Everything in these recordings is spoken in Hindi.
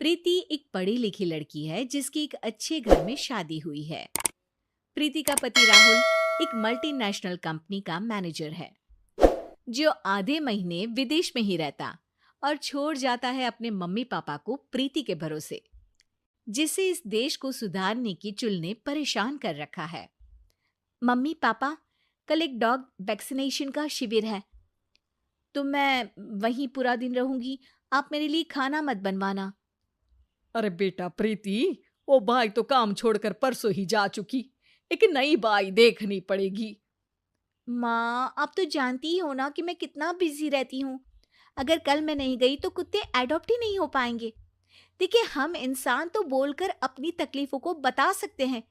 प्रीति एक पढ़ी लिखी लड़की है जिसकी एक अच्छे घर में शादी हुई है। प्रीति का पति राहुल एक मल्टीनेशनल कंपनी का मैनेजर है जो आधे महीने विदेश में ही रहता और छोड़ जाता है अपने मम्मी पापा को प्रीति के भरोसे, जिसे इस देश को सुधारने की चुल ने परेशान कर रखा है। मम्मी पापा, कल एक डॉग वैक्सीनेशन का शिविर है तो मैं वहीं पूरा दिन रहूंगी। आप मेरे लिए खाना मत बनवाना। अरे बेटा प्रीति, वो बाई तो काम छोड़कर परसों ही जा चुकी। एक नई बाई देखनी पड़ेगी। माँ, आप तो जानती ही हो ना कि मैं कितना बिजी रहती हूँ। अगर कल मैं नहीं गई तो कुत्ते एडॉप्ट ही नहीं हो पाएंगे। देखिए, हम इंसान तो बोलकर अपनी तकलीफों को बता सकते हैं,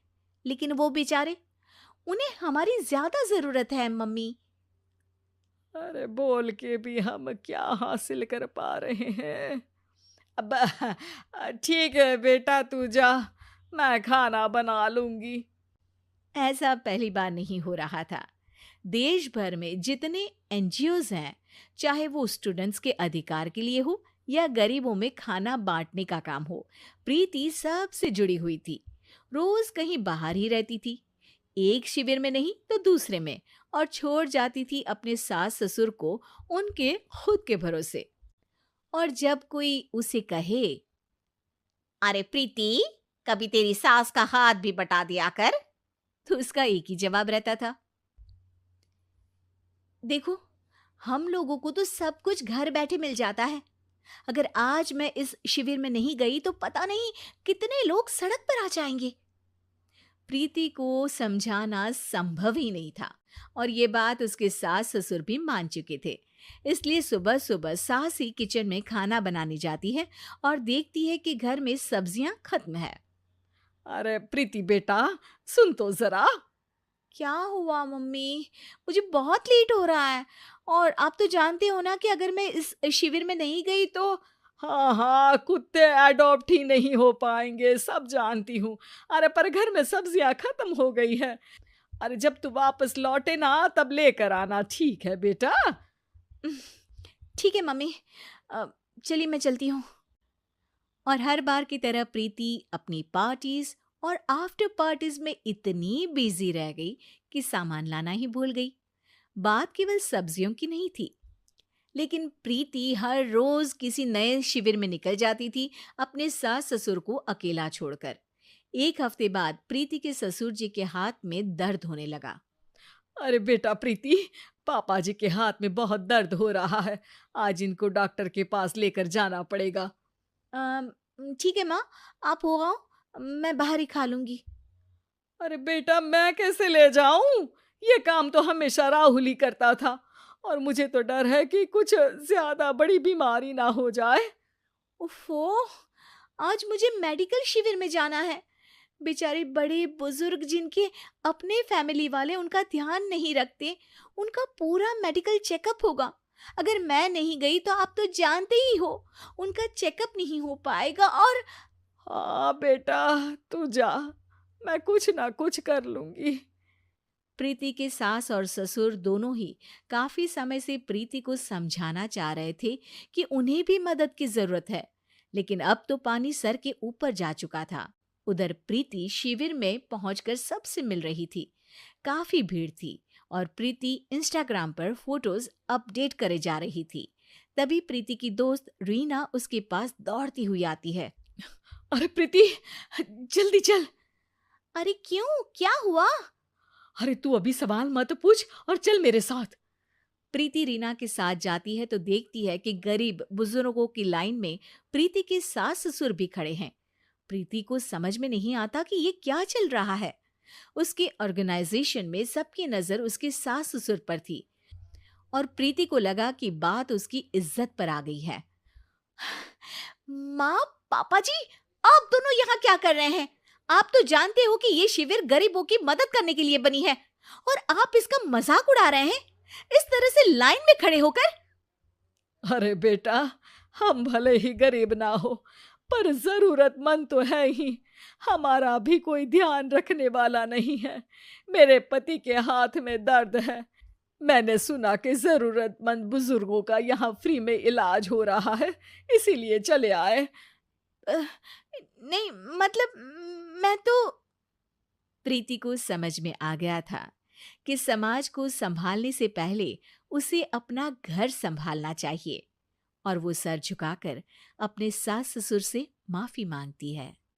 लेकिन वो बेचारे, उन्हें हमारी ज्यादा जरूरत है मम्मी। अरे बोल के भी हम क्या हासिल कर पा रहे हैं। अब ठीक है बेटा, तू जा, मैं खाना बना लूंगी। ऐसा पहली बार नहीं हो रहा था। देश भर में जितने एनजीओज हैं, चाहे वो स्टूडेंट्स के अधिकार के लिए हो या गरीबों में खाना बांटने का काम हो, प्रीति सबसे जुड़ी हुई थी। रोज कहीं बाहर ही रहती थी, एक शिविर में नहीं तो दूसरे में, और छोड़ जाती थी अपने सास ससुर को उनके खुद के भरोसे। और जब कोई उसे कहे, अरे प्रीति, कभी तेरी सास का हाथ भी बटा दिया कर, तो उसका एक ही जवाब रहता था, देखो, हम लोगों को तो सब कुछ घर बैठे मिल जाता है। अगर आज मैं इस शिविर में नहीं गई तो पता नहीं कितने लोग सड़क पर आ जाएंगे। प्रीति को समझाना संभव ही नहीं था, और ये बात उसके सास ससुर भी मान चुके थे। इसलिए सुबह सुबह सास ही किचन में खाना बनाने जाती है और देखती है कि घर में सब्जियां खत्म है। अरे प्रीति बेटा, सुन तो जरा। क्या हुआ मम्मी? मुझे बहुत लेट हो रहा है, और आप तो जानते हो ना कि अगर मैं इस शिविर में नहीं गई तो। हाँ हाँ, कुत्ते एडॉप्ट ही नहीं हो पाएंगे, सब जानती हूँ। अरे पर घर में सब्जियां खत्म हो गई है। अरे जब तू वापस लौटे ना तब लेकर आना, ठीक है बेटा। ठीक है मम्मी, चलिए मैं चलती हूँ। और हर बार की तरह प्रीति अपनी पार्टीज और आफ्टर पार्टीज में इतनी बिजी रह गई कि सामान लाना ही भूल गई। बात केवल सब्जियों की नहीं थी, लेकिन प्रीति हर रोज किसी नए शिविर में निकल जाती थी, अपने सास ससुर को अकेला छोड़कर। एक हफ्ते बाद प्रीति के ससुर जी के हाथ में दर्द होने लगा। अरे बेटा प्रीति, पापा जी के हाथ में बहुत दर्द हो रहा है। आज इनको डॉक्टर के पास लेकर जाना पड़ेगा। "अम, ठीक है माँ, आप हो आओ, मैं बाहर ही खा लूंगी। अरे बेटा, मैं कैसे ले जाऊं? ये काम तो हमेशा राहुल ही करता था, और मुझे तो डर है कि कुछ ज्यादा बड़ी बीमारी ना हो जाए। उफ़ो, आज मुझे मेडिकल शिविर में जाना है। बेचारे बड़े बुजुर्ग जिनके अपने फैमिली वाले उनका ध्यान नहीं रखते, उनका पूरा मेडिकल चेकअप होगा। अगर मैं नहीं गई तो आप तो जानते ही हो, उनका चेकअप नहीं हो पाएगा। और हाँ बेटा, तू जा, मैं कुछ ना कुछ कर लूंगी। प्रीति के सास और ससुर दोनों ही काफी समय से प्रीति को समझाना चाह रहे थे कि उन्हें भी मदद की जरूरत है, लेकिन अब तो पानी सर के ऊपर जा चुका था। उधर प्रीति शिविर में पहुंचकर सबसे मिल रही थी। काफी भीड़ थी और प्रीति इंस्टाग्राम पर फोटोज अपडेट करे जा रही थी। तभी प्रीति की दोस्त रीना उसके पास दौड़ती हुई आती है। अरे प्रीति, जल्दी चल। अरे क्यों, क्या हुआ? अरे तू अभी सवाल मत पूछ और चल मेरे साथ। प्रीति रीना के साथ जाती है तो देखती है कि गरीब बुजुर्गों की लाइन में प्रीति के सास ससुर भी खड़े हैं। प्रीति को समझ में नहीं आता कि ये क्या चल रहा है। उसके ऑर्गेनाइजेशन में सबकी नजर उसके सास ससुर पर थी, और प्रीति को लगा कि बात उसकी इज्जत पर आ गई है। माँ, पापा जी, आप दोनों यहाँ क्या कर रहे हैं? आप तो जानते हो कि ये शिविर गरीबों की मदद करने के लिए बनी है, और आप इसका मजाक उड़ा रहे हैं इस तरह से लाइन में खड़े होकर। अरे बेटा, हम भले ही गरीब ना हो, पर जरूरतमंद तो है ही। हमारा भी कोई ध्यान रखने वाला नहीं है। मेरे पति के हाथ में दर्द है। मैंने सुना कि जरूरतमंद बुजुर्गों का यहाँ फ्री में इलाज हो रहा है, इसीलिए चले आए। अ, नहीं, मतलब मैं तो। प्रीति को समझ में आ गया था कि समाज को संभालने से पहले उसे अपना घर संभालना चाहिए, और वो सर झुकाकर अपने सास ससुर से माफी मांगती है।